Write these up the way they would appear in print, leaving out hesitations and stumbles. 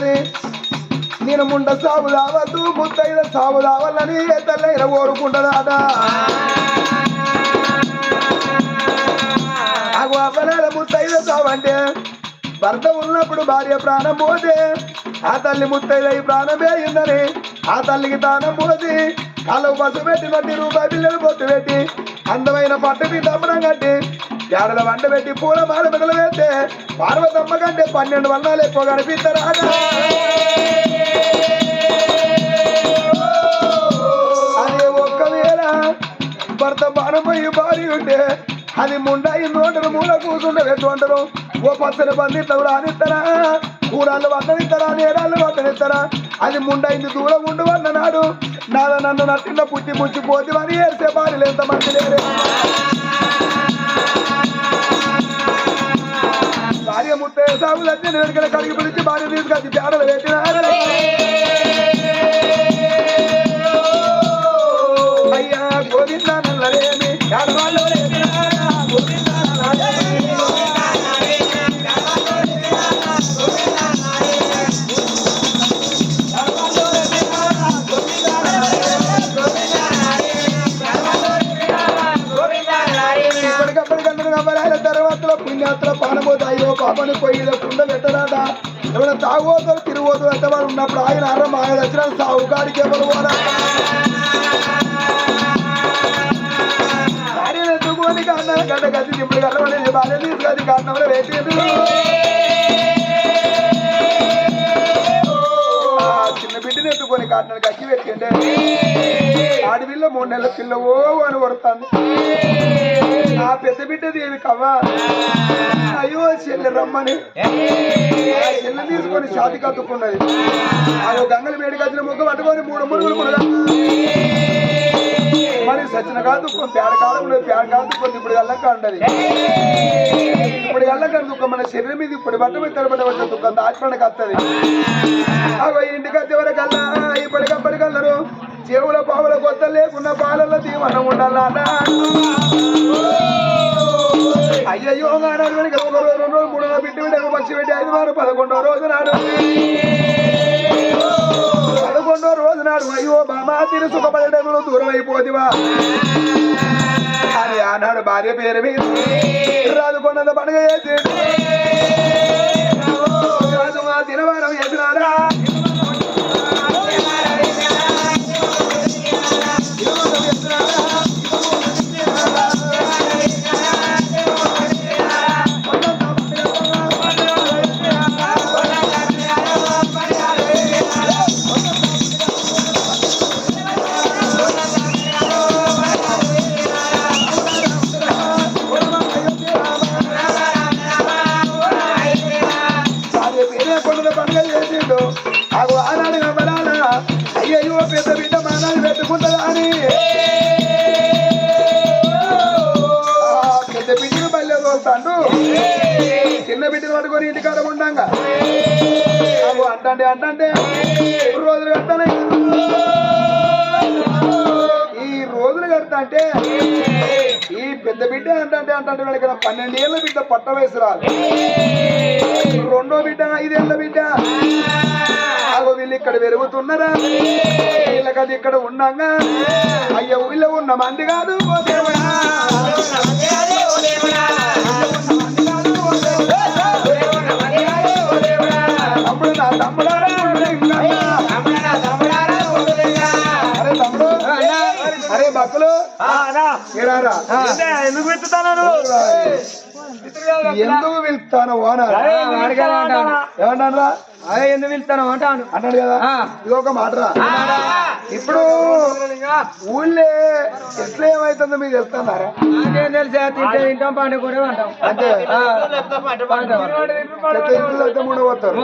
ఉన్నది నేను ముండ సాగు రావద్దు ముత్తైన సాగు రావాలని తల్లైన కోరుకుంటుందాట నాకు అవ్వలేద ముత్తైన సాగు అంటే భర్త ఉన్నప్పుడు భార్య ప్రాణం పోతే ఆ తల్లి ముత్తైన ఈ ప్రాణమే ఉందని ఆ తల్లికి తానం పోసి కాళ్ళకు బస్సు పెట్టి 10 రూపాయలు పిల్లలు పొత్తు పెట్టి అందమైన పట్టు మీద అమ్మడం కట్టి ఏడల వంట పెట్టి పూల మాల మెడలు వేస్తే పార్వతమ్మ కంటే 12 వర్ణాలు ఎక్కువ కనిపిస్తారా అదే ఒక్కవేళ భర్త బాణమయ్యి భార్య ఉంటే అది ముండాయి నోటలు మూల కూర్చుంటే ఎటువంటారు ఓ పచ్చని బందిట్లో రానిస్తారా కూరాళ్ళు వద్దనిస్తారా నేరాళ్ళు వద్దనిస్తారా అది ముండైంది దూరం ఉండు అన్ననాడు నాద నన్ను నట్టిన పుట్టి పుచ్చిపోతే అని ఏడ్చే భార్యలు ఎంతమంది లేరే భార్య ముత్తే సాగులు వచ్చి వెనుకల కడిగి పిలిచి భార్య తీసుకొచ్చి పేడలు పెట్టినారు అయ్యా గోవిందా నల్లరేమి ఏడవాళ్ళు తర్వాత పుణ్యాత్ర పానబోతు అయ్యో పాపని పొయ్యిలో కుండ పెట్టరాట ఎవరైనా తాగోతులు తిరుగుతులు అంటే వాడు ఉన్నప్పుడు ఆయన అర్రం ఆయన వచ్చిన సాగుకాడికి ఎవరు పోరా భార్య ఎత్తుకొని కారణాలు గడ్డ గది ఇప్పుడు కలవలేదు భార్య తీసుకొచ్చి కారణంలో వేసేది చిన్న బిడ్డని ఎత్తుకొని కారణాలు కక్కి పెట్టిండే ఆడవిల్ల 3 నెలల పిల్ల ఓ అని కొడుతుంది ఆ పెద్ద బిడ్డ దేవి కవ్వా అయ్యో చెల్లె రమ్మని చెల్లె తీసుకొని షాతి కత్తుకున్నది అది గంగలు వేడి గదిన ముగ్గ పట్టుకొని 3 మురుగులు మునగా మరి సచిన కాదుకొని పేడ కాలంలో పేడ కాదుకొని ఇప్పుడు గల్లక ఉండదు ఇప్పుడు గల్లక దుఃఖం మన శరీరం మీద ఇప్పుడు బట్ట మీద తరబడి వచ్చే దుఃఖం దాచిపడక వస్తుంది అగో ఇంటికి వచ్చే వరకల్లా ఇప్పటికప్పటికల్లరు చెవుల పావుల కొత్త లేకున్న పాలల్లో దీవనం ఉండాలన్నా అయ్యయ్యో గారు 1 రోజు 2 రోజు 3 రోజు బిడ్డ బిడ్డ పక్షి పెట్టి 5 వారం 11వ రోజు నాడు 11వ రోజు నాడు అయ్యో బామా తిని సుఖపడేటప్పుడు దూరం అయిపోతివా అని ఆనాడు భార్య పేరు మీద రాదుకొండ పండుగ చేసి రాదు మా దినవారం చేసినారా అయ్యో పెద్ద బిడ్డ మానాలు పెట్టుకుంటుందా అని పెద్ద బిడ్డను బల్లె తోలుతాడు చిన్న బిడ్డను పట్టుకొని ఇంటికాడ ఉండంగా అంటే రోజులు కడతానే ఈ రోజులు కడతా అంటే ఈ పెద్ద బిడ్డ అంటే వీళ్ళకి 12 ఏళ్ళ బిడ్డ పట్ట వయసు రాదు 2వ బిడ్డ 5 ఏళ్ళ బిడ్డ అగో వీళ్ళు ఇక్కడ పెరుగుతున్నారా వీళ్ళకది ఇక్కడ ఉన్నాగా అయ్యో వీళ్ళు ఉన్న మంది కాదు తమ్ముడు నా తమ్ముడు అరే తమ్ముడు అరే బక్కులు ఎందుకు వెళ్తాను ఎందుకు వెళ్తాను ఏమన్నా అదే ఎందుకు వెళ్తాను అంటాను అన్నాడు కదా ఇది ఒక మాటరా ఇప్పుడు ఊళ్ళే ఎట్లా ఏమైతుందో మీకు వెళ్తున్నారా తింటాం పండు కూడా అంటాం అంతే మూడవస్తారు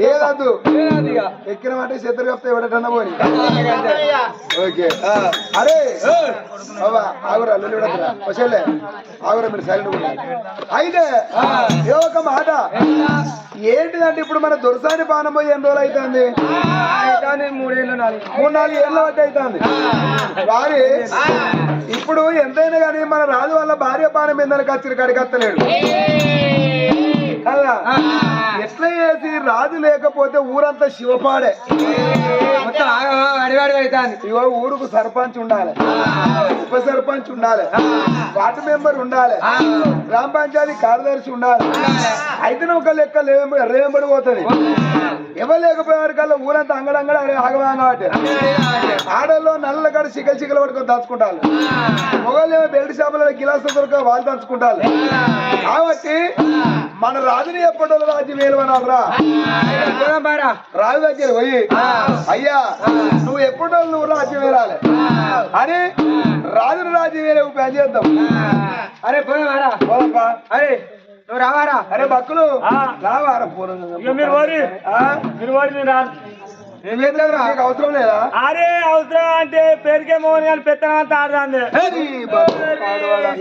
ఏదద్దు ఎక్కిన మాట చేతులు కప్తే ఎవడటన్నా పోని ఓకే అరే ఆగురా వచ్చేలే ఆగురా మీరు సైలెంట్ అయితే ఏ ఒక మాట ఏంటిదంటే ఇప్పుడు మన దొరసాని పానం పోయి ఎన్ని రోజులు అవుతుంది 3-4 ఏళ్ళ వద్ద అవుతుంది వారి ఇప్పుడు ఎంతైనా కానీ మన రాజు వాళ్ళ భార్య పానం మీద కచ్చిన కడిగత్తలేడు కదా ఎట్లా చేసి రాజు లేకపోతే ఊరంతా శివపాడే. మొత్తం అడివాడి అవుతాను. ఇగో ఊరుకు సర్పంచ్ ఉండాలి, ఉప సర్పంచ్ ఉండాలి, వార్డు మెంబర్ ఉండాలి, గ్రామ పంచాయతీ కార్యదర్శి ఉండాలి. అయితే ఒక లెక్క రేంబడి పోతుంది. ఎవరు లేకపోయేవారి కల్లా ఊరంతా అంగడంగడ ఆగమాగ కాబట్టి ఆడల్లో నల్ల కాడ చికలు చికలు పడుకొని దాచుకుంటారు. మొగలు ఏమో బెల్ట్ షాపులలో గిలాసు దొరక వాళ్ళు దాచుకుంటారు. కాబట్టి మన రాజుని ఎప్పటి రాజ్యం వేలవనాలరా రాజు దగ్గర పోయి అయ్యా నువ్వు ఎప్పటి నువ్వు రాజ్యం వేరాలి అని రాజుని రాజ్యం వేరే పని చేద్దాం. అరే పోదామారా పోదమ్మా. అరే నువ్వు రావారా? అరే బక్కులు రావారా ఏం చేద్దాంరా? నీకు అవసరం లేదా? అరే అవసరం అంటే పేరుకే మోహన్ గారు పెత్తనంతా ఆడుతుంది.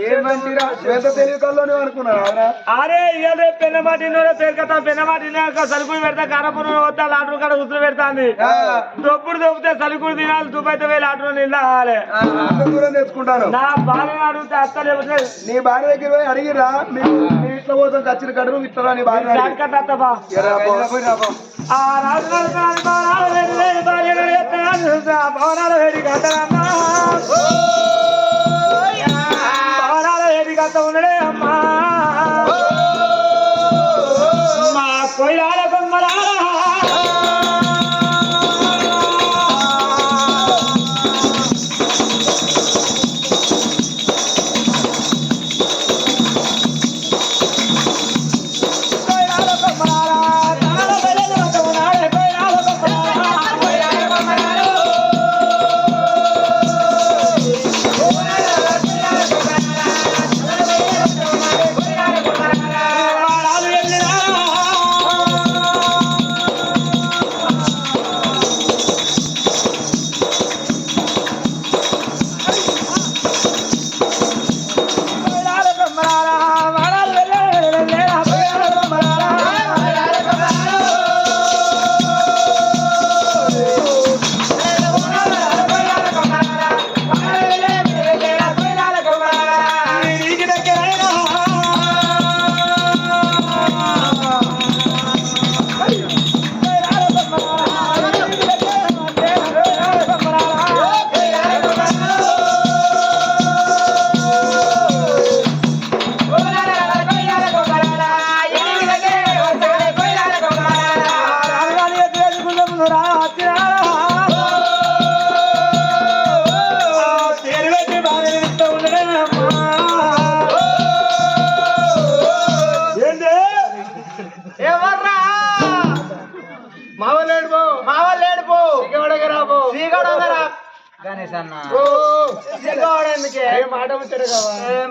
ఏం మంచిరా పెద్ద తెలివి కల్లోనే అనుకున్నారా? అరే ఇదే పెన్నమాటి పేరు కదా పెన్నమాటి సలుకులు పెడతా కారపూర్ వద్దా లాటరు కాడ ఉసురు పెడతాంది. దొప్పుడు దొబ్బితే సలుకులు తినాలి దుబ్బైతే పోయి లాటరు నీళ్ళు తాగాలి. అంత దూరం తెచ్చుకుంటాను. నా భార్య అడిగితే అత్త లేకపోతే నీ భార్య దగ్గర పోయి అడిగిరా మీ ఇంట్లో కోసం కచ్చిన కడుపు ఇస్తారా నీ భార్య? ఆ రాజు భవనాలు వేడి కట్టమ్మా భవనాలు వేడి కట్ట ఉండడే అమ్మా మా కొయ్యాల బొమ్మలారా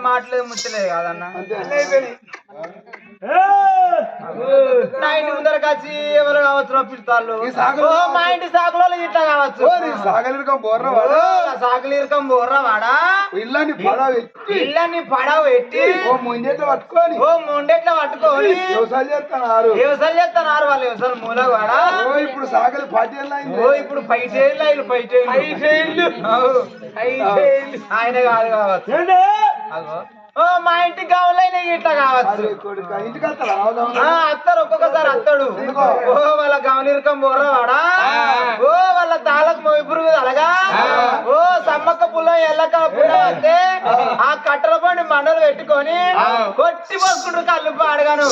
మాటలేదు ముచ్చలేదు కాదన్న. నా ఇంటి ముందర వచ్చి ఎవరు కావచ్చు రప్పిస్తాళ్ళు మా ఇంటి సాకులో ఇట్లా కావచ్చు సాగలిరకం బోర్ర సాకులు ఇరకం బోర్రా వాడా ఇళ్ళని పడవ పెట్టి ఓ ముంజెట్లు పట్టుకొని వ్యవసాయం చేస్తున్నారు వాళ్ళు వ్యవసాయం మూల వాడా ఇప్పుడు సాగలి పార్టీలు ఇప్పుడు పైటేళ్ళు ఆయన కాదు కావచ్చు ఓ మా ఇంటికి కావాలైనా ఇట్లా కావచ్చు ఇంటికి అత్తారు ఒక్కొక్కసారి అత్తాడు ఓ వాళ్ళ గమనిరకం బోర్రా వాడా ఓ వాళ్ళ తాళకు ఇప్పుడు అలాగా ఓ సమ్మక్క పుల్ల ఎల్లక పుల్ల వస్తే ఆ కట్టెల పండి మండలు పెట్టుకొని కొట్టి పోసుకుంటారు కళ్ళు పాడగాను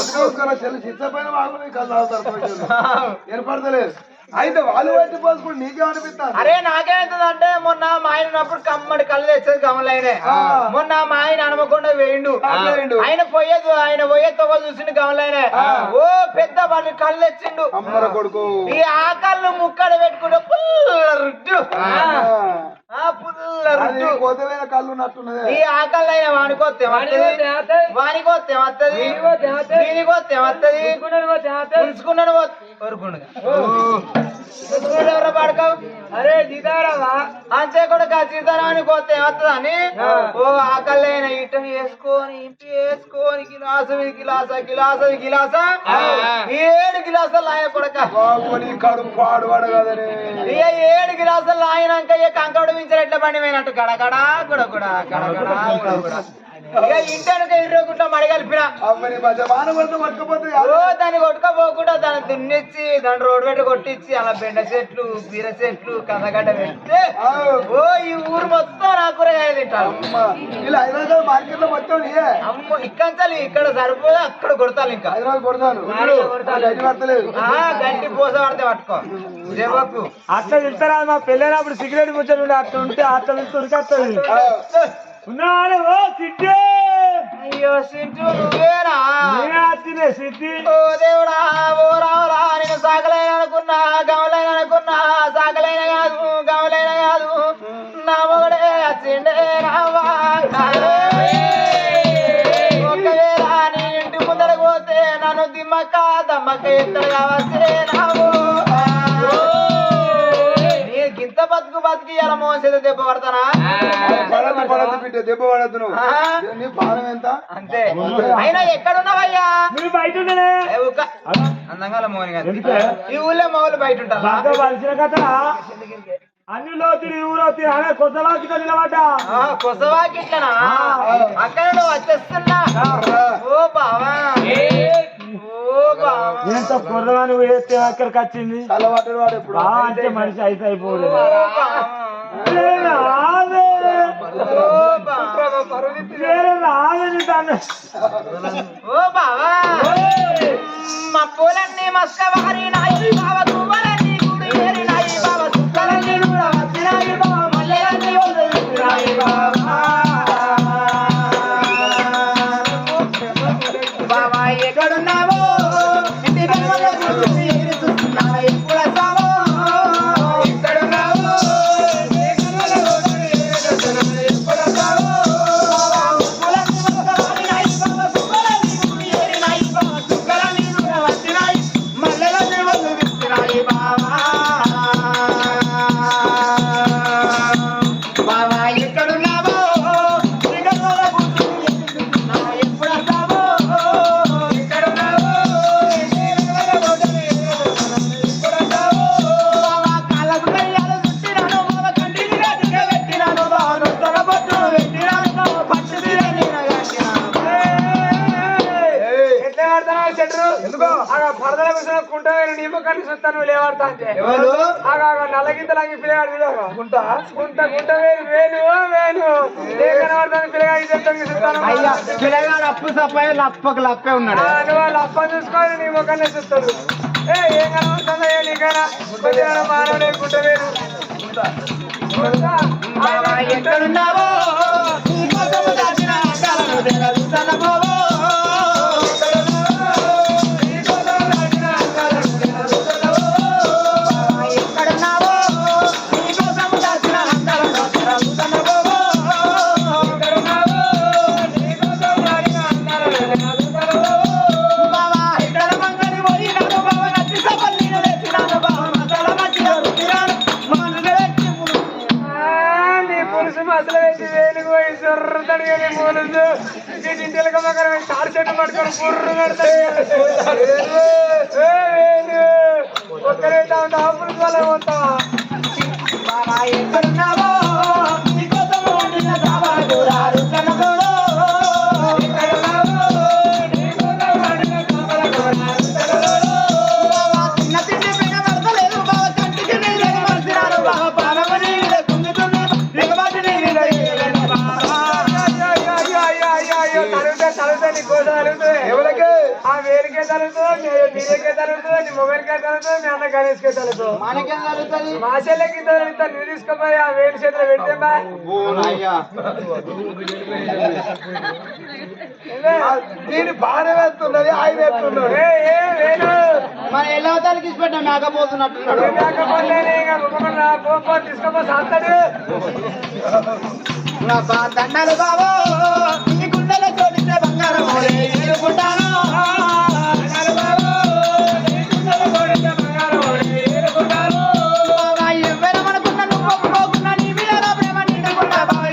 ఏర్పడతలేదు. అయితే వాళ్ళు బయట పోసుకుంటే నీకే అనిపిస్తారు. అరే నాకేంటంటే మొన్న మా ఆయన ఉన్నప్పుడు కమ్మడి కళ్ళు తెచ్చేది గమలైనే మొన్న మా ఆయన హనుమకొండ వేయిండు ఆయన పోయే తొవ్వ చూసిండు గమలైనే ఓ పెద్ద వాడిని కళ్ళు తెచ్చిండు అమ్మర కొడుకు ఈ ఆకళ్ళు ముక్కడ పెట్టుకుంటే పుల్ల రుడ్డు కొత్తమైన కళ్ళు ఉన్నట్టున్నది. ఈ ఆకళ్ళు అయినా వానికొస్తే వస్తుంది దీనికొస్తే వస్తుంది ఉంచుకున్నాడు ఎవరో పడకావు అరే సీతారామా అంతే కూడా సీతారామని కొత్త ఏమవుతుందని ఓ ఆకలైన ఇట వేసుకొని ఇంటి వేసుకొని గిలాస 7 గిలాసాలు ఆయన కొడక కడుపు పాడువాడు కదని 7 గిలాసాలు ఆయనాక కంకడు మించారు ఎట్లా పండి పోయినట్టు గడగడా గుడగుడ ఇక ఇంటనుక 20 గుట్ల మడి కలిపిన అమ్మని బాణం కొడితే పట్టుకపోతే ఓ దాన్ని కొట్టుకపోకుండా దాన్ని దున్నిచ్చి దాన్ని రోడ్డు పెట్టి కొట్టించి అలా బెండ చెట్లు బీర చెట్లు కందగడ్డ పెడితే ఓ ఈ ఊరు మొత్తం నా కూరగాయలు తింటారు ఇలా హైదరాబాద్ మార్కెట్ లో మొత్తం నీయే. అమ్మ ఇక్కంచాలి ఇక్కడ సరిపోదు అక్కడ కొడతాను ఇంకా హైదరాబాద్ కొడతాను గడ్డి పడతలేదు గంటి పూస పడితే పట్టుకో జేబకు అట్లా తింటారా మా పెళ్ళైనప్పుడు సిగరెట్ ముచ్చలు ఉండే అట్లా ఉంటే అట్లా ఉరికొస్తుంది ఉన్నాడు ఓ సిద్ధి అయ్యో సింటూ నువ్వేనా తినే సిద్ధి ఓ దేవుడా ఓ రావురా నేను సాగలైన అనుకున్నా గమలైన అనుకున్నా సాగలైన కాదు గమలైన కాదు నా మొగడే వచ్చిండే రావా ఒకవేళ నీ ఇంటి ముందర పోతే నన్ను దిమ్మక్క దమ్మక్క ఎత్తగా వస్తే రావు నీ గింత బతుకు బతికి ఎలా మోసేది దెబ్బ పడతానా పడద్దు బిడ్డ దెబ్బ పడద్దు నువ్వు నీ భారం ఎంత అంతే అయినా ఎక్కడున్నావయ్యా మీరు బయట ఉండలే అందంగా మోని గారు ఈ ఊళ్ళో మామూలు బయట ఉంటారు బాగా వలసిన కదా అన్నిలో తిరిగి ఊరో తిరిగి అనే కొత్తవాకి నిలబడ్డా కొసవాకిట్లనా అక్కడ నువ్వు వచ్చేస్తున్నా ఓ బావా ఓ బావా ఎంత కుర్రగా నువ్వు వేస్తే అక్కడికి వచ్చింది అలవాటు వాడు ఎప్పుడు అంటే మనిషి అయితే అయిపోదు ఓ బావా ఓ బావా మా పూలన్నీ మస్కవారి నాయి బావ తువ్వలన్నీ గుడి ఏరినాయి బావ సుక్కలన్నీ కూడా వచ్చినాయి బావ మల్లెలన్నీ వదిలినాయి బావా బావా ఎక్కడున్నావో ఇంటి వెలుగులో కూర్చుని చూస్తున్నావా ఎప్పుడు వస్తావో ఎక్కడున్నావో లేవాడుతా అంటే నల్లగింతలాగి పిల్లగాడు గుంట గుంట గుంట వేలు వేలు అయ్యా పిల్లగాడు అప్పు సప్పాయి లప్పకు లప్పే ఉన్నాడు నువ్వు లప్ప చూసుకొని నీ ముఖాన్ని చూస్తాడు ఏం కనబడుతుందా నీకైనా కొద్దిగా మానవుడే గుంట వేలు ఎక్కడున్నావో చెట్టు పట్టుకొని బుర్రు పెడతాడు ఒక్కరే ఆపులు వల్ల పోతావా ఎక్కడున్నావో ఆ వేలికే తలుగుతుంది మీరేకే తలుగుతుంది నీ మొబైల్కే తలుగుతుంది మీ అన్న గణేష్కే తలుగుతుంది మా చెల్లెకి తలుగుతాను నువ్వు తీసుకుపోయి ఆ వేలి చేతిలో పెడితే దీని భారం ఎత్తున్నది ఆయన ఎత్తున్నాడు మన ఎలా తలకి పెట్టా మేకపోతున్నట్టున్నాడు తీసుకోపో సాస్తాడు దండాలు బావో ఈ గుండెలో చోటిస్తే బంగారం ఎదుర్కొంటాను ఎవరమనుకున్నా నువ్వు ఒప్పుకోకుండా నీ మీద ప్రేమ నిండుకున్నా బావ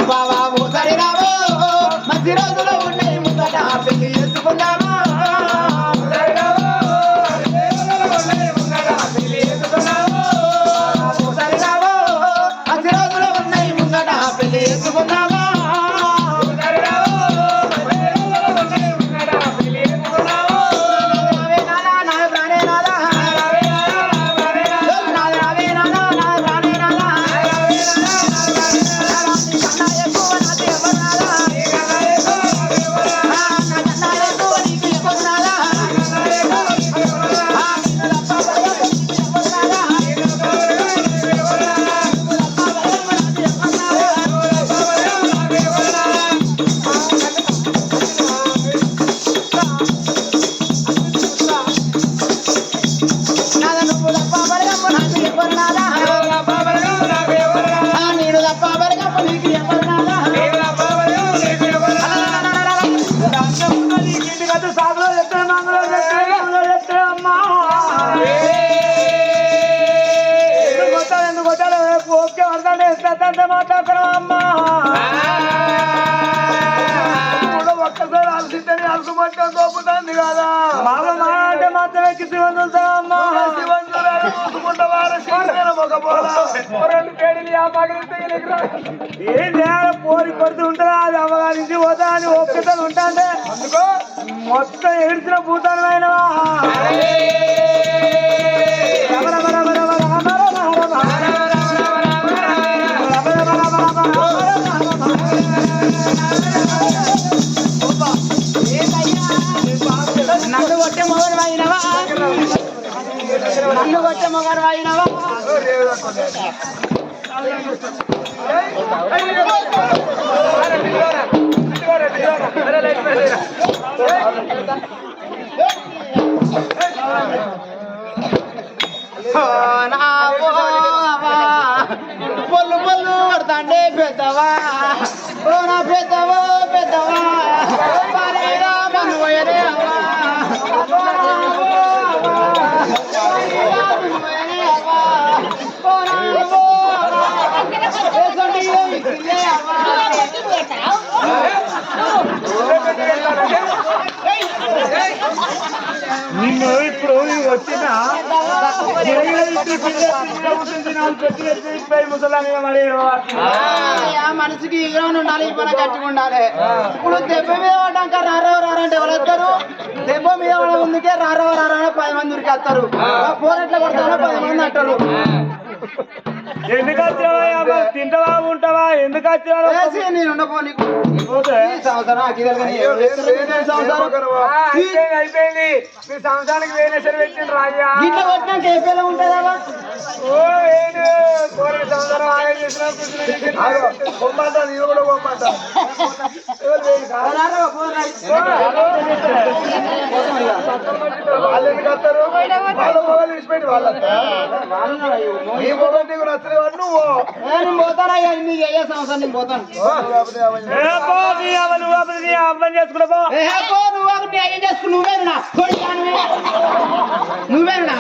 బావా ఓసారి రావో మంచి రోజులో ఉండే ముందట పెళ్లి చేసుకుందామా ఉన్నాడా పెళ్లి చేసుకున్నావా ఒక్కసారి అలసిద్దని అలసమంటే గోపుతుంది కదా అంటే మాత్రమే శివంతులమ్మా ఏం చేయాలి పోరి కొడుతూ ఉంటుందా అది అమ్మగారి నుంచి పోతా అని ఒక్కసారి ఉంటాంటే అందుకో మొత్తం ఏడ్చిన భూతానమైనవా నన్ను కొట్టే మొగరు అయినవా నన్ను కొట్టే మొగరు అయినవా పొల్లు పొల్లు పడతాండే పెద్దవా ఓ నా పెద్దవా పెద్దవా మనవయరే అవ్వా నిన్ను ఇప్పుడు వచ్చిన మనసుకి ఈగ్రౌండ్ ఉండాలి మన గట్టిగా ఉండాలి ఇప్పుడు దెబ్బ మీద పడ్డాక రారవ రారంటే ఎవరు వస్తారు దెబ్బ మీద పడే ముందుకే రారవ రారా 10 మంది ఉరికేస్తారు పోరెట్ల కొడతారో 10 మంది అంటారు ఎందుకు వచ్చినావా తింటావా ఉంటావా ఎందుకు వచ్చినా నేను సంవత్సరం అయిపోయింది మీ సంవత్సరానికి వేరేసరి పెట్టిండు రాజా గిట్ల కొట్టినాక ఏ పిల్ల ఉంటుందా ఓ ఏంటి సంవత్సరం ఆగే చేసిన బొమ్మంటా నేను కూడా బొమ్మంటా వాళ్ళు ఎందుకు వస్తారు వాళ్ళ మొబైల్ విడిచిపెట్టి వాళ్ళు నీ మొబైల్ నీకు నచ్చలేదు నువ్వు నేను పోతానయ్యా నీకు ఏ సంవత్సరం నేను పోతాను అర్థం చేసుకున్నా నువ్వు ఒకటి ఏం చేసుకుని నువ్వేనా నువ్వేనా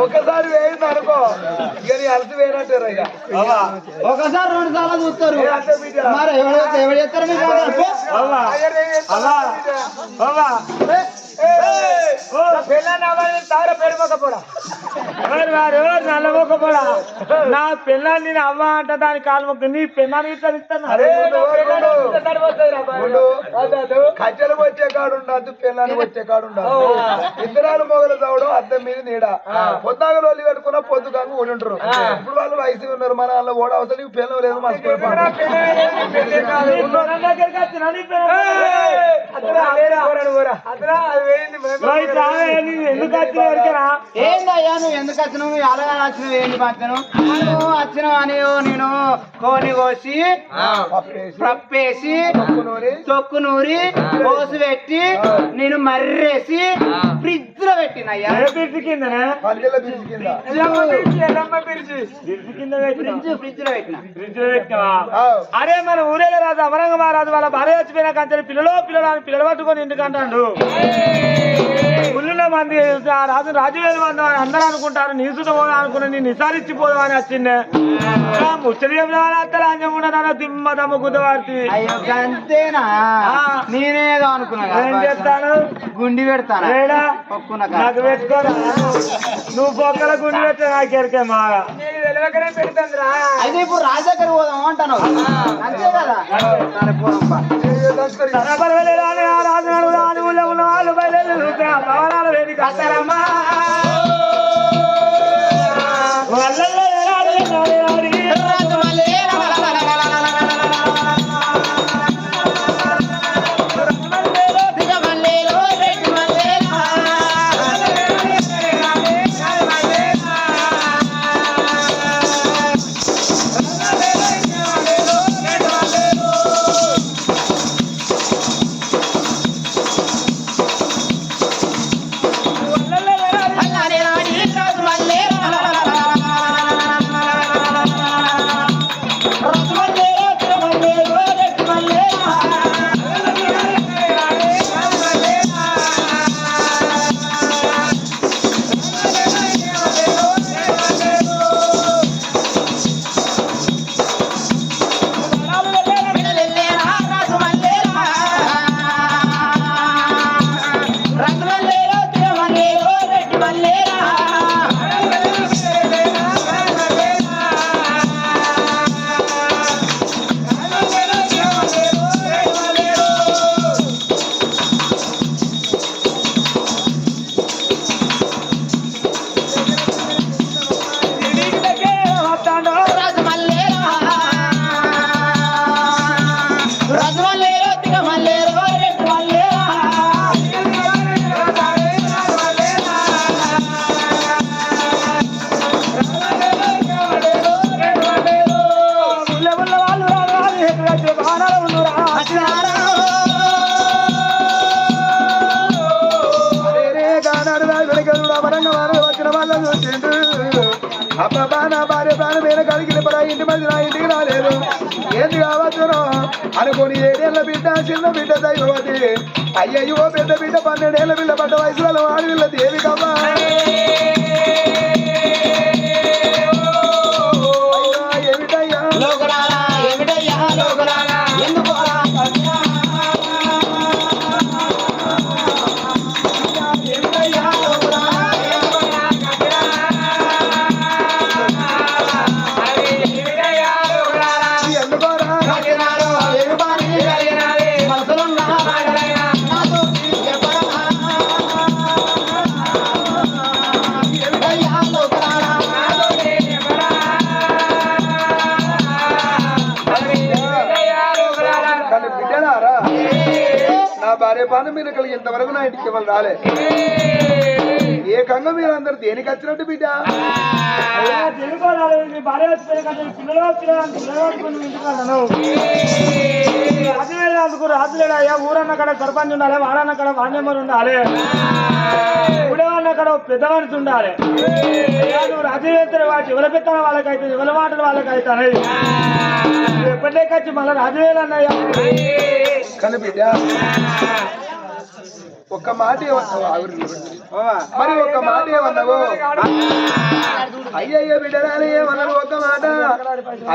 ఒకసారి వేయింది అనుకో ఇక నీ అలసి వేయనట్టారు ఇక ఒకసారి 2 సార్లు చూస్తారు మరి ఎవరు చేస్తారు మీకు నా పిల్లని నేను అవ్వ అంట దాని కాలు మొక్క నీ పిల్లని ఇట్లా ఇస్తాను కట్టెలు వచ్చే కాడు ఉండదు పిల్లలు వచ్చే కాడు ఉండదు ఇద్దరాలు మొగలు తవడం అద్దం మీద నీడ పొద్దాగలు వాళ్ళు కట్టుకున్న పొద్దుగాను ఓడింటారు ఇప్పుడు వాళ్ళు వయసు ఉన్నారు మన వాళ్ళు ఓడ అవసరం పిల్లలు లేదు ఏందయ్యా నువ్వు ఎందుకు వచ్చినావు అలాగే వచ్చినావు ఏంటి పచ్చను వచ్చినావు అని నేను కోని కోసి పప్పేసి తొక్కు నూరి కోసి పెట్టి నేను మర్రేసి ఫ్రిడ్జ్ లో పెట్టినయ్యా కింద ఫ్రిడ్జ్ లో పెట్టిన అరే మన ఊరేలో రాజు అమరంగ మహారాజు వాళ్ళ భార్య చచ్చిపోయినా కంచెలు పిల్లలు పిల్లలు అని పిల్లలు పట్టుకొని ఎందుకంటాడు ముళ్ళున్న మంది ఆ రాజువేలు మంది అందరూ అనుకుంటారు నీ సుత పోదా అనుకున్నా నీ నిసారిచ్చిపోదాం అని వచ్చిండే ముచ్చడి అత్తలు అంజముండ దిమ్మ దమ్మ గుద్దవార్తి అయ్యో అంతేనా నేనేదో అనుకున్నా ఏం చేస్తాను గుండి పెడతాను ఏడా ఒప్పుకున్నా నాకు పెట్టుకోరా నువ్వు పొక్కల గుండి పెట్టే నాకు ఎరికే మాగా అయితే ఇప్పుడు రాజు దగ్గర పోదాం అంటాను అంతే కదా సరే పోదాం రాజు రాజులో ఉన్న వాళ్ళు బయలుదేరి భవనాల వేదిక కట్టారమ్మా అబ్బా నా భార్య ప్రాణం మీద కలిగిన పడా ఇంటి మధ్య నా ఇంటికి రాలేదు ఏంది కావచ్చును అనుకుని 7 ఏళ్ల బిడ్డ చిన్న బిడ్డ దైవవతి అయ్యయ్యో పెద్ద బిడ్డ 12 ఏళ్ల బిడ్డ పడ్డ వయసులో ఆడవిల్ల దేవి కమ్మా ఏమిటయ్యా భార్య పాన మీద కలిగి ఇంతవరకు నా ఇంటికి ఇవ్వాలి రాలే ఏకంగా మీరు అందరు దేనికి వచ్చినట్టు బిడ్డ రాజులేందుకు రాజులేడయ్యా ఊరన్న కడ సర్పంచ్ ఉండాలి వాడన్న కడ వాణ్యమని ఉండాలి ఊడేవన్న కడ పెద్ద మనిషి ఉండాలి నువ్వు రాజువేత్తరు వాటి ఎవరి పెత్తన వాళ్ళకైతే ఎవరి మాటలు వాళ్ళకైతే ఎప్పటికచ్చి మళ్ళీ రాజువేలన్నయ్యా కానీ బిడ్డ ఒక్క మాట మరి ఒక్క మాట ఏమన్నావు అయ్యయ్య బిడ్డరాని ఏమన్నావు ఒక్క మాట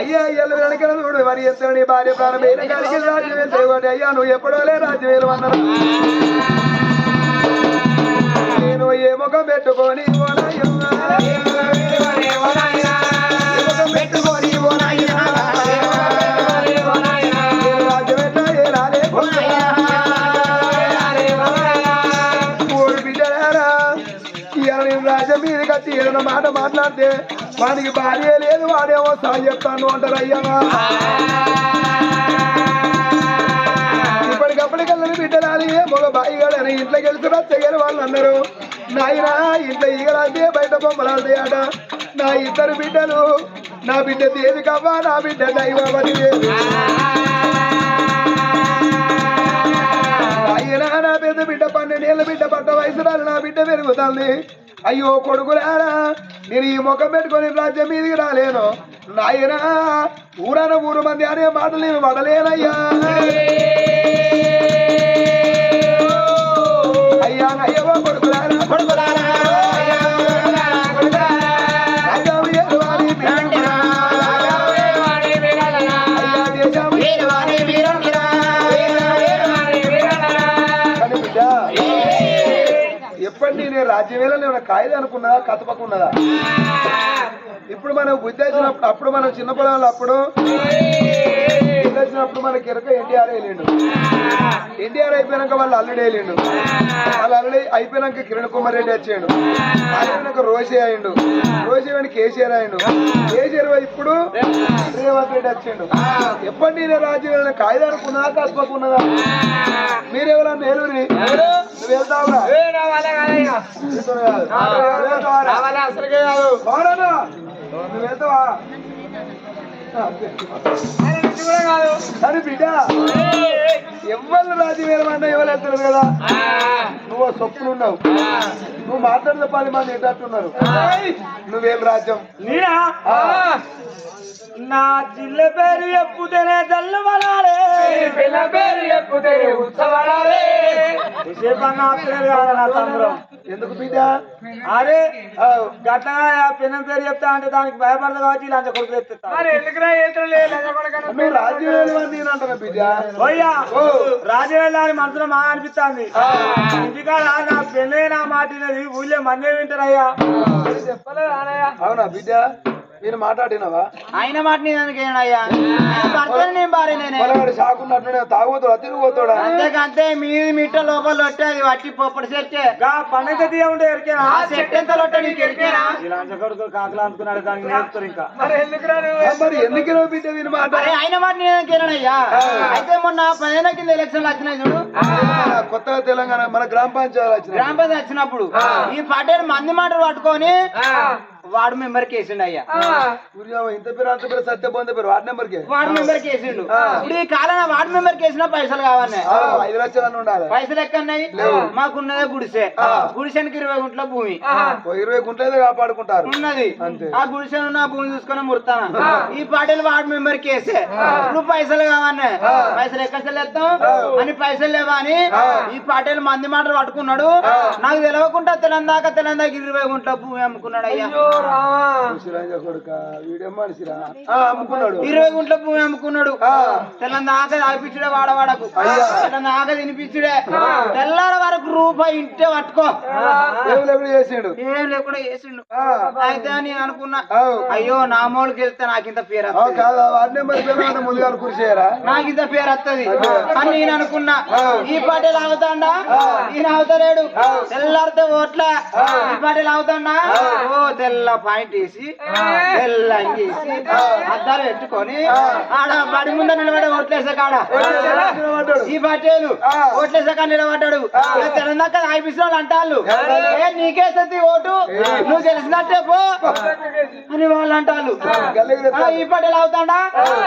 అయ్యా అయ్యలు వెనక చూడు మరి ఎంత నీ భార్య ప్రాణమైన కలిగి రాజ్యం అయ్యా నువ్వు ఎప్పుడోలే రాజ్యవేలు అన్నారు నేను ఏ ముఖం పెట్టుకొని పెట్టుకొని రాజ్యం మీద కట్టి ఏదైనా మాట మాట్లాడితే వాడికి భార్య లేదు వాడేమో సాయి చెప్తాను అంటారు అయ్యా ఇప్పటికప్పటికల్లని బిడ్డరాలి మగ బాయిగాడని ఇంట్లోకి వెళ్తున్నా చెయ్యని వాళ్ళు అన్నారు నాయన ఇంట్లో ఈగలాడితే బయట బొమ్మలాడితే ఆట నా 2 బిడ్డలు నా బిడ్డ దేవి కవ్వ నా బిడ్డ దైవవతి అయ్యనా నా పెద్ద బిడ్డ 12 ఏళ్ళ బిడ్డ పట్ట వయసురాలు నా బిడ్డ పెరుగుతుంది అయ్యో కొడుకులారా నేను ఈ ముఖం పెట్టుకొని రాజ్యం మీదికి రాలేను నాయనా ఊరన ఊరు మంది అనే మాటలు నేను పడలేనయ్యా అయ్యా అయ్యవ కొడుకులారా కొడుకులారా రాజావు ఏలువారి మీరంటిరా వీరవాణి వీరంగిరా కానీ బిడ్డ ఎప్పటి నేను రాజ్యవేళ నేను కాయలు అనుకున్నదా కతపకున్నదా ఇప్పుడు మనం బుద్ధి వచ్చినప్పుడు అప్పుడు మనం చిన్న పొలాలు అప్పుడు బుద్ధి వచ్చినప్పుడు మనకి ఎరక ఎన్టీఆర్ వెళ్ళిండు ఎన్టీఆర్ అయిపోయినాక వాళ్ళు అల్లుడు వెళ్ళిండు వాళ్ళు అల్లుడు అయిపోయినాక కిరణ్ కుమార్ రెడ్డి వచ్చాడు అయిపోయినాక రోషే అయిండు రోషే అని కేసీఆర్ అయిండు కేసీఆర్ ఇప్పుడు రేవంత్ రెడ్డి వచ్చాడు ఎప్పటి నేను రాజ్యం కాయలు అనుకున్నదా కతపకున్నదా మీరెవరన్నా ఏలూరి నువ్వు వెళ్తావురా అసలుకే కాదు నువ్వు వెళ్తావా కానీ బిడ్డ ఎవరు రాజ్యం అన్నా ఎవరు వెళ్తున్నారు కదా నువ్వు సొప్పులు ఉన్నావు నువ్వు మాట్లాడితే 10 మంది ఏంటంటున్నారు నువ్వేం రాజ్యం నేనా నా జిల్ల పేరు చెప్పుతేనే జల్లు మనాలే పిల్ల పేరు చెప్పుతేనే ఉత్సవాలే విషయపన్నా పేరు కాదు నా సంబరం ఎందుకు బిడ్డ అరే గట్లగా పిన్న పేరు చెప్తా అంటే దానికి భయపడదు కాబట్టి ఇలా కొడుకు ఎత్తుతా నువ్వు రాజ్యం నేను అంటున్నా బిడ్డ పోయ్యా రాజవేళ అని మనసులో మా అనిపిస్తుంది ఇంటికాడ నా పెళ్ళే నా మాటినది ఊళ్ళో మందే వింటారయ్యా అవునా బిడ్డ నేను మాట్లాడినావా ఆయన మాట నీదనికేనయ్యా భర్తని నేను భార్య నేనే పొలగాడు షాకున్నట్టు తాగుతాడా తిరిగిపోతాడా అంతేకంతే మీది మీట లోపల లొట్టే అది వట్టి పొప్పటి సెట్టే పండుగ తీయ ఉంటే ఎరికేనా ఆ సెట్ ఎంత లొట్ట నీకు ఎరికేనా ఇలా కొడుకు కాకలు అనుకున్నాడు దానికి నేర్పుతారు ఇంకా మరి ఎందుకు బిడ్డ విని మాట అరే ఆయన మాట నీదనికేనయ్యా అయితే మొన్న 15 కింద ఎలక్షన్లు వచ్చినాయి చూడు కొత్తగా తెలంగాణ మన గ్రామ పంచాయతీ వచ్చిన గ్రామ పంచాయతీ వచ్చినప్పుడు ఈ పటేల్ మంది మాటలు పట్టుకొని వార్డు మెంబర్ కేసిండు అయ్యా ఇంత పేరు అంత పేరు సత్య పొందే పేరు వార్డు నెంబర్ కి వార్డు మెంబర్ కేసిండు ఇప్పుడు ఈ కాలం వార్డు మెంబర్ కేసిన పైసలు కావాలి 5 లక్షలు అని ఉండాలి పైసలు ఎక్కన్నాయి మాకున్నదే గుడిసె గుడిసెనికి 20 గుంట్ల భూమి 20 గుంటలు కాపాడుకుంటారు ఉన్నది ఆ గుడిసె ఉన్న భూమి చూసుకొని ముడతాను ఈ పాటలు వార్డు మెంబర్ కేసే ఇప్పుడు పైసలు కావాలి పైసలు ఎక్కడ చెల్లేస్తాం అని పైసలు లేవా అని ఈ పాటలు మంది మాటలు పట్టుకున్నాడు నాకు తెలియకుండా తెలంగాణ 20 గుంట్ల భూమి అమ్ముకున్నాడు అయ్యా కొడుక వీడియో మనిషిరా అమ్ముకున్నాడు 20 గుంట్ల భూమి అమ్ముకున్నాడు తెల్లందాక తాగిపించుడే వాడవాడకు తెల్లందాక తినిపించుడే తెల్లార వరకు రూపాయి ఇంటే పట్టుకో చేసిండు ఏం లేకుండా చేసిండు అయితే నేను అనుకున్నా అయ్యో నా మోళ్ళకి వెళ్తే నాకింత పేరు వార్డు నెంబర్ ముందుగా కృషి చేయరా నాకింత పేరు వస్తుంది అని నేను అనుకున్నా ఈ పాటలు ఆగుతాడా ఈయన అవుతారేడు తెల్లారితే ఓట్ల ఈ పాటలు ఆగుతాడా ఓ తెల్ల పాయింట్ వేసి తెల్ల అంగేసి అద్దాలు పెట్టుకొని ఆడ బడి ముందు నిలబడే ఓట్లేసే కాడ ఈ పటేలు ఓట్లేసే కాడ నిలబడ్డాడు తెలంగాణ ఆయిపిస్తున్న అంటాళ్ళు నీకేసతి ఓటు నువ్వు గెలిచినట్టే పో అని వాళ్ళు అంటాళ్ళు ఈ పటేలు అవుతాడా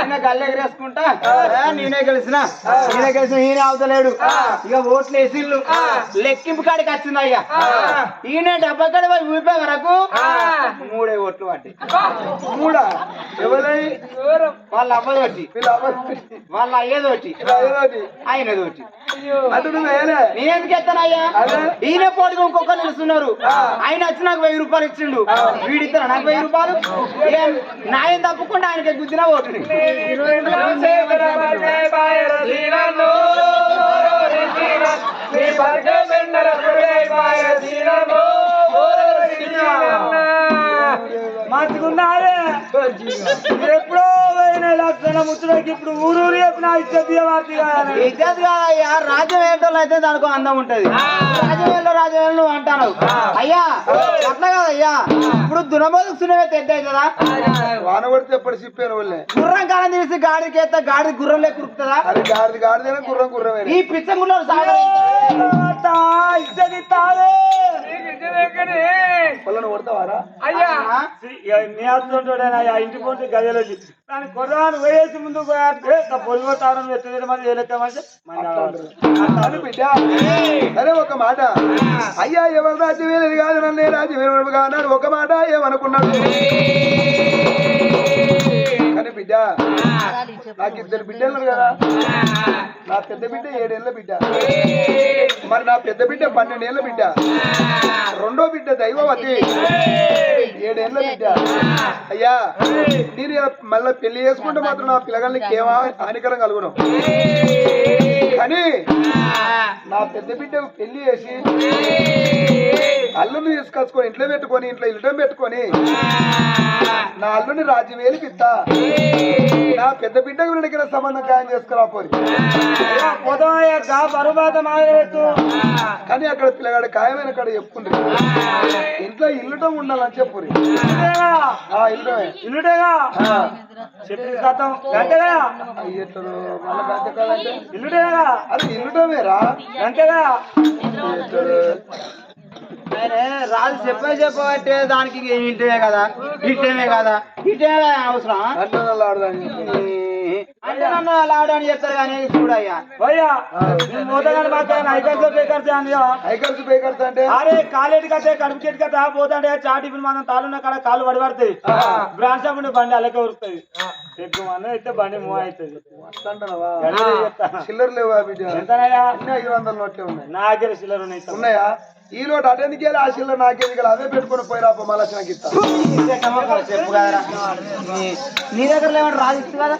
నేను గల్లెగరేసుకుంటా నేనే గెలిచిన ఈయన అవుతలేడు ఇక ఓట్లు వేసిళ్ళు లెక్కింపు కాడికి వచ్చింది అయ్యా ఈయన డబ్బా కాడ ఊపే వరకు 3 ఓట్లు పట్టి 3 ఎవరై వాళ్ళ అవ్వదోటి వాళ్ళ అయ్యేదోటి ఆయనదోటి నేనెందుకు ఎత్తానయ్యా ఈయన పోటీగా ఇంకొకరు నిలుస్తున్నారు ఆయన వచ్చి నాకు 1000 రూపాయలు ఇచ్చిండు వీడిద్దరు నాకు 1000 రూపాయలు నాయన తప్పకుండా ఆయనకి గుద్దిన ఓటు మంచుకున్నారే ఎప్పుడో పోయిన లక్షణ ముచ్చడానికి ఇప్పుడు ఊరూరు చెప్పిన ఇజ్జత్ ఇజ్జత్ కాదయ్యా రాజ్యం ఏంటో అయితే దానికి అందం ఉంటది రాజ్యం నువ్వు అంటాను అయ్యా అట్లా కాదయ్యా ఇప్పుడు దునబోదుకు సునవే తెడ్డ అవుతుందా వాన కొడితే ఎప్పుడు చెప్పాను వాళ్ళే గుర్రం కాలం తీసి గాడికి ఎత్తా గాడి గుర్రం లేక కురుకుతుందా అది గాడిదైనా గుర్రం గుర్రమే ఈ పిచ్చగుల్లో సాగర ఇజ్జత్ ఇస్తావే వాళ్ళని కొడతావారా నేస్తుంటాడేనా ఇంటి పోతే గదిలో దాని కొర్రాను వేసి ముందు పోయాటే పొలిగో తాను ఎత్తలేదు మరి ఏలెత్తామంటే బిడ్డ సరే ఒక మాట అయ్యా ఎవరు రాజ్యం వేరేది కాదు నన్ను రాజ్యం వేరు కాదు ఒక మాట ఏమనుకున్నాడు కానీ బిడ్డ నాకు ఇద్దరు బిడ్డలు కదా, నా పెద్ద బిడ్డ 7 ఏళ్ళ బిడ్డ, మరి నా పెద్ద బిడ్డ 12 ఏళ్ళ బిడ్డ, రెండో బిడ్డ దైవవతి 7 ఏళ్ళ బిడ్డ. అయ్యా నేను మళ్ళీ పెళ్లి చేసుకుంటే మాత్రం నా పిల్లగాళ్ళకి ఏమా హానికరం కలుగును, కానీ నా పెద్ద బిడ్డకు పెళ్లి చేసి అల్లుని తీసుకొచ్చుకొని ఇంట్లో పెట్టుకొని ఇంట్లో ఇల్లం పెట్టుకొని నా అల్లుని రాజ్యం వేలిపిస్తా, నా పెద్ద బిడ్డకు నడికిన సంబంధం ఖాయం చేసుకురా పోరి. కానీ అక్కడ పిల్లగాడు ఖాయమైన కాడ చెప్పుకుంటారు, ఇంట్లో ఇల్లుటం ఉండాలని చెప్పురి. ఇల్లుటమే ఇల్లుటేగా అయ్యట్లు మళ్ళీ గంట కాదంటే ఇల్లుటేగా అది ఇల్లుటమేరా అంతేగా. రాజు చెప్పబట్టే దానికి ఇంటమే కదా, ఇట్టమే కదా, ఇటే అవసరం అంటే నన్ను లాడని చెప్తారు కానీ చూడయ్యా ఐకర్స్ బేకర్స్ అంటే అరే కాలేటి కట్టే కడుపు చెట్టు కట్ట పోతాంటే చాటి మనం తాళున్న కాడ కాళ్ళు పడిపడతాయి, బ్రాంచ్ షాప్ ఉంటే బండి అల్లకే ఉరుకుతుంది, ఎక్కువ మంది అయితే బండి మూవ్ అవుతుంది. చిల్లర లేవా బిడ్డ? ఎంతనయ్యా? 500 నోట్లే ఉన్నాయి నా దగ్గర చిల్లర ఉన్నాయి. ఉన్నాయా? ఈ లోటు అటెందుకు వెళ్ళి ఆ చిల్లర నాకేది అదే పెట్టుకుని పోయి రాపో మళ్ళీ నాకు ఇస్తా. చెప్పు కదరా, నీ దగ్గర లేవంటే రాజు ఇచ్చు కదా.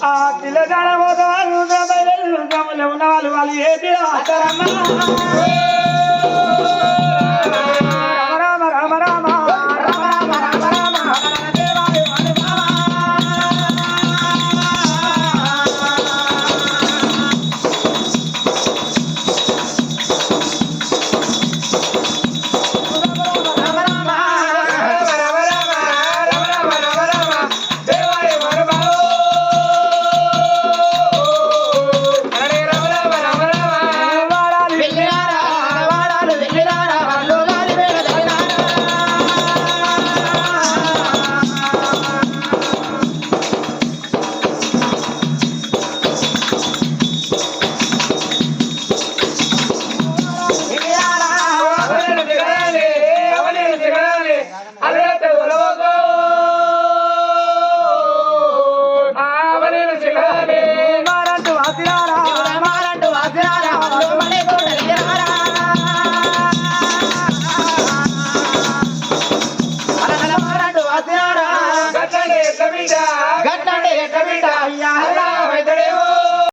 ఆ పిల్లగాడ ఉన్న వాళ్ళు వాళ్ళు ఏది రామ రామ రామ అరే